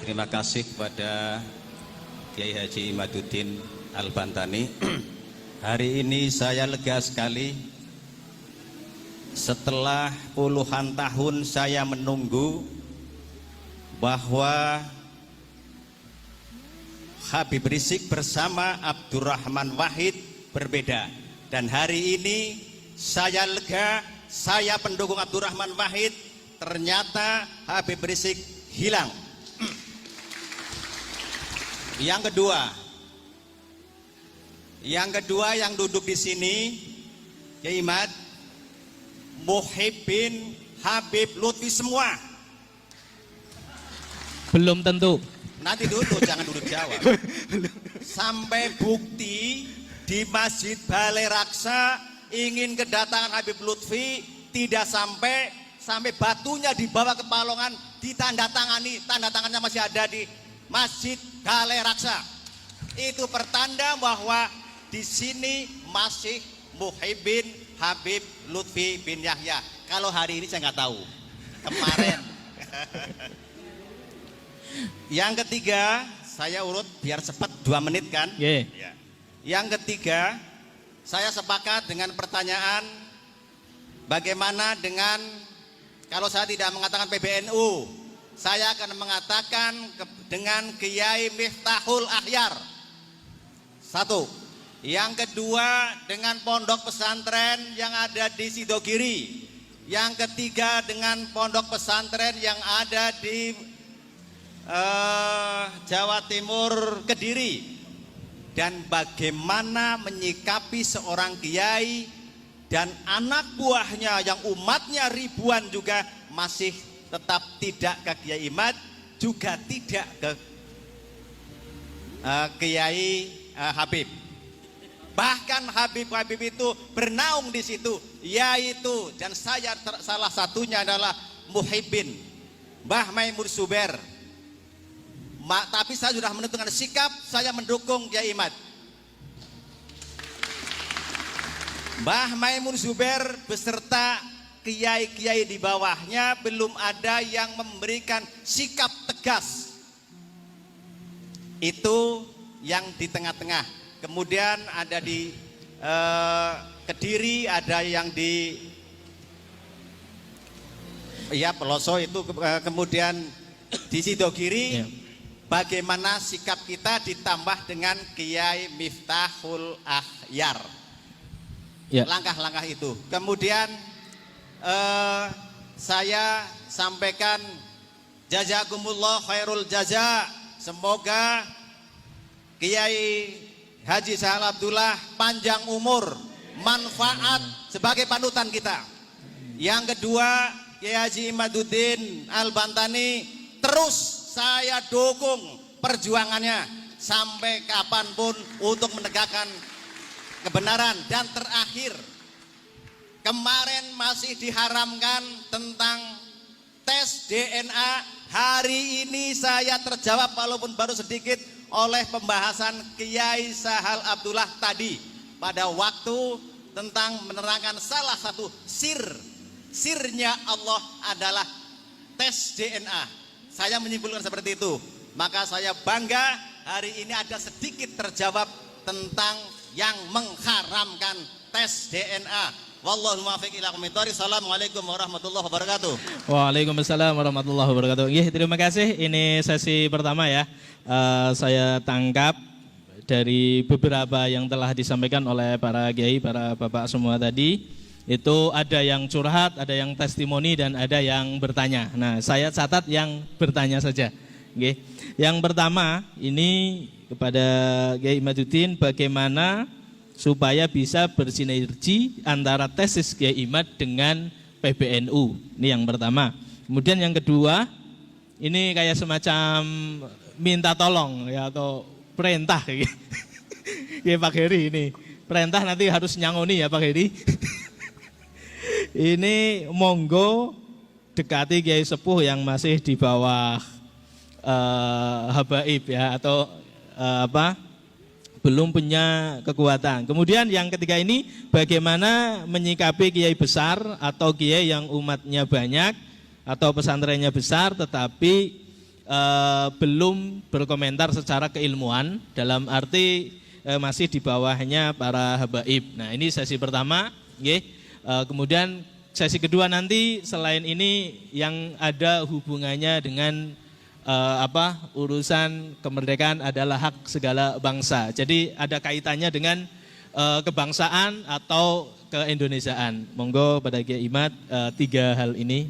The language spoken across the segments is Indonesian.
Terima kasih kepada Kiai Haji Imaduddin Al-Bantani. Hari ini saya lega sekali. Setelah puluhan tahun saya menunggu bahwa Habib Rizik bersama Abdurrahman Wahid berbeda. Dan hari ini saya lega, saya pendukung Abdurrahman Wahid, ternyata Habib Rizik hilang. Yang kedua yang duduk di sini, Kiai Imad, Muhibbin Habib Lutfi semua. Belum tentu. Nanti duduk, jangan duduk jawab. Sampai bukti di Masjid Balai Raksa ingin kedatangan Habib Lutfi tidak sampai batunya dibawa ke Palongan ditandatangani, tanda tangannya masih ada di Masjid Balai Raksa. Itu pertanda bahwa di sini masih Muhibbin Habib Lutfi bin Yahya. Kalau hari ini saya nggak tahu. Kemarin. Yang ketiga, saya urut biar cepat 2 menit kan? Yeah. Ya. Yang ketiga, saya sepakat dengan pertanyaan bagaimana dengan kalau saya tidak mengatakan PBNU, saya akan mengatakan dengan Kiai Miftahul Akhyar. 1. Yang kedua dengan pondok pesantren yang ada di Sidogiri. Yang ketiga dengan pondok pesantren yang ada di Jawa Timur, Kediri. Dan bagaimana menyikapi seorang kiai dan anak buahnya yang umatnya ribuan juga masih tetap tidak ke Kiai Imad, juga tidak ke Kiai Habib. Bahkan Habib itu bernaung di situ, yaitu dan saya salah satunya adalah Muhibbin Mbah Maimun Zubair. Tapi saya sudah menentukan sikap, saya mendukung Kiai Imad. Mbah Maimun Zubair beserta kiai-kiai di bawahnya belum ada yang memberikan sikap tegas. Itu yang di tengah-tengah. Kemudian ada di Kediri, ada yang di Peloso itu, kemudian di Sidogiri. Yeah. Bagaimana sikap kita ditambah dengan Kiai Miftahul Akhyar. Yeah. Langkah-langkah itu. Kemudian saya sampaikan jazakumullah khairul jaza. Semoga Kiai Haji Sahal Abdullah panjang umur, manfaat sebagai panutan kita. Yang kedua, Kiai Haji Imaduddin Al-Bantani, terus saya dukung perjuangannya sampai kapanpun untuk menegakkan kebenaran. Dan terakhir, kemarin masih diharamkan tentang tes DNA. Hari ini saya terjawab walaupun baru sedikit oleh pembahasan Kiai Sahal Abdullah tadi pada waktu tentang menerangkan salah satu sirnya Allah adalah tes DNA. Saya menyimpulkan seperti itu. Maka saya bangga hari ini ada sedikit terjawab tentang yang mengharamkan tes DNA. Wallahu muwaffiq ila aqwamit thoriq. Assalamualaikum warahmatullahi wabarakatuh. Waalaikumsalam warahmatullahi wabarakatuh. Terima kasih. Ini sesi pertama ya. Saya tangkap dari beberapa yang telah disampaikan oleh para kiai, para bapak semua tadi. Itu ada yang curhat, ada yang testimoni, dan ada yang bertanya. Nah, saya catat yang bertanya saja. Yang pertama ini kepada Kiai Imaduddin, bagaimana supaya bisa bersinergi antara tesis Kiai Imad dengan PBNU. Ini yang pertama. Kemudian yang kedua, ini kayak semacam minta tolong ya, atau perintah ya Pak Heri ini. Perintah nanti harus nyangoni ya Pak Heri. Ini monggo dekati Kiai Sepuh yang masih di bawah habaib ya, atau belum punya kekuatan. Kemudian yang ketiga ini, bagaimana menyikapi kiai besar atau kiai yang umatnya banyak atau pesantrennya besar tetapi belum berkomentar secara keilmuan, dalam arti masih di bawahnya para habaib. Nah, ini sesi pertama, nggih. Kemudian sesi kedua nanti selain ini yang ada hubungannya dengan urusan kemerdekaan adalah hak segala bangsa. Jadi ada kaitannya dengan kebangsaan atau keindonesiaan. Monggo pada Kiai Imad 3 hal ini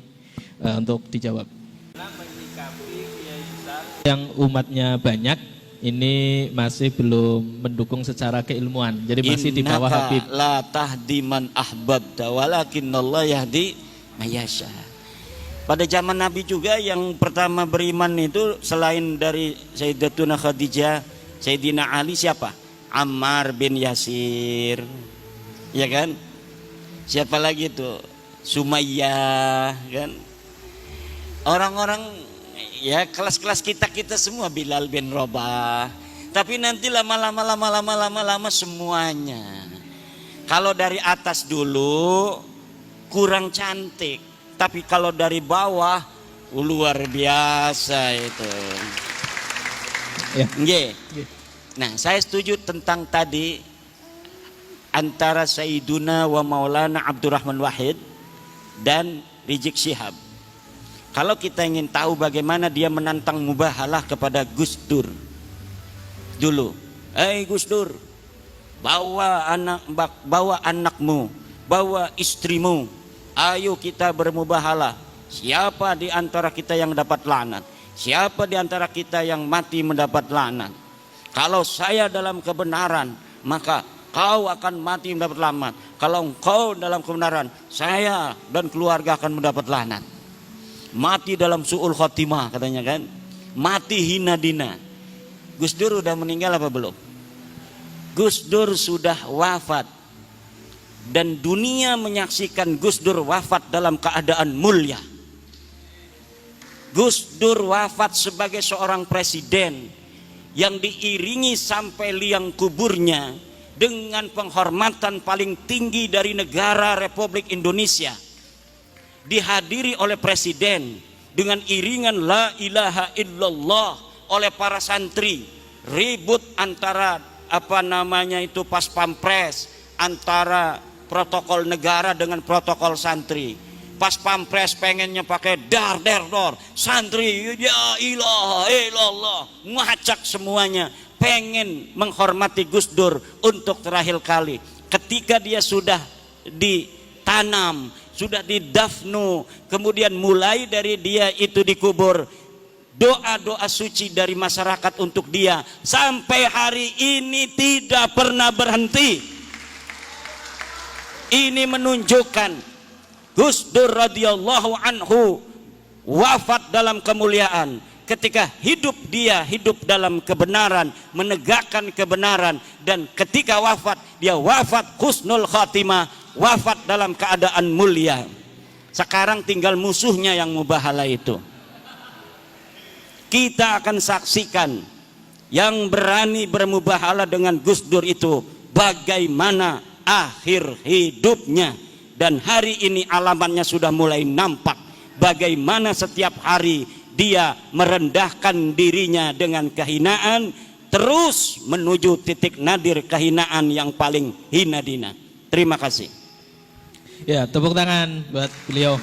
untuk dijawab. Yang umatnya banyak ini masih belum mendukung secara keilmuan. Jadi masih di bawah Habib. La tahdi man ahbabta walakinallah yahdi mayasha. Pada zaman Nabi juga yang pertama beriman itu selain dari Sayyidatuna Khadijah, Sayyidina Ali siapa? Ammar bin Yasir. Ya kan? Siapa lagi itu? Sumayyah, kan? Orang-orang ya kelas-kelas kita semua, Bilal bin Rabah. Tapi nanti lama-lama semuanya. Kalau dari atas dulu kurang cantik, tapi kalau dari bawah luar biasa itu. Ya. Nggih. Nah, saya setuju tentang tadi antara Sayyiduna wa Maulana Abdurrahman Wahid dan Rizik Syihab. Kalau kita ingin tahu bagaimana dia menantang mubahalah kepada Gus Dur dulu. Gus Dur, bawa anakmu, bawa istrimu, ayo kita bermubahalah. Siapa di antara kita yang dapat laknat? Siapa di antara kita yang mati mendapat laknat? Kalau saya dalam kebenaran, maka kau akan mati mendapat laknat. Kalau engkau dalam kebenaran, saya dan keluarga akan mendapat laknat. Mati dalam su'ul khotimah katanya kan. Mati hina dina. Gus Dur udah meninggal apa belum? Gus Dur sudah wafat. Dan dunia menyaksikan Gus Dur wafat dalam keadaan mulia. Gus Dur wafat sebagai seorang presiden yang diiringi sampai liang kuburnya dengan penghormatan paling tinggi dari negara Republik Indonesia, dihadiri oleh presiden dengan iringan la ilaha illallah oleh para santri, ribut antara pas pampres, antara protokol negara dengan protokol santri. Pas pampres pengennya pakai dar, santri ya ilaha illallah, ngacak semuanya, pengen menghormati Gus Dur untuk terakhir kali. Ketika dia sudah ditanam, sudah didafnu, kemudian mulai dari dia itu dikubur, doa-doa suci dari masyarakat untuk dia sampai hari ini tidak pernah berhenti. Ini menunjukkan Gus Dur radhiyallahu anhu wafat dalam kemuliaan. Ketika hidup dia hidup dalam kebenaran, menegakkan kebenaran, dan ketika wafat dia wafat husnul khatimah, wafat dalam keadaan mulia. Sekarang tinggal musuhnya yang mubahalah itu. Kita akan saksikan yang berani bermubahalah dengan Gus Dur itu bagaimana akhir hidupnya. Dan hari ini alamannya sudah mulai nampak, bagaimana setiap hari dia merendahkan dirinya dengan kehinaan, terus menuju titik nadir kehinaan yang paling hina dina. Terima kasih. Ya, tepuk tangan buat beliau.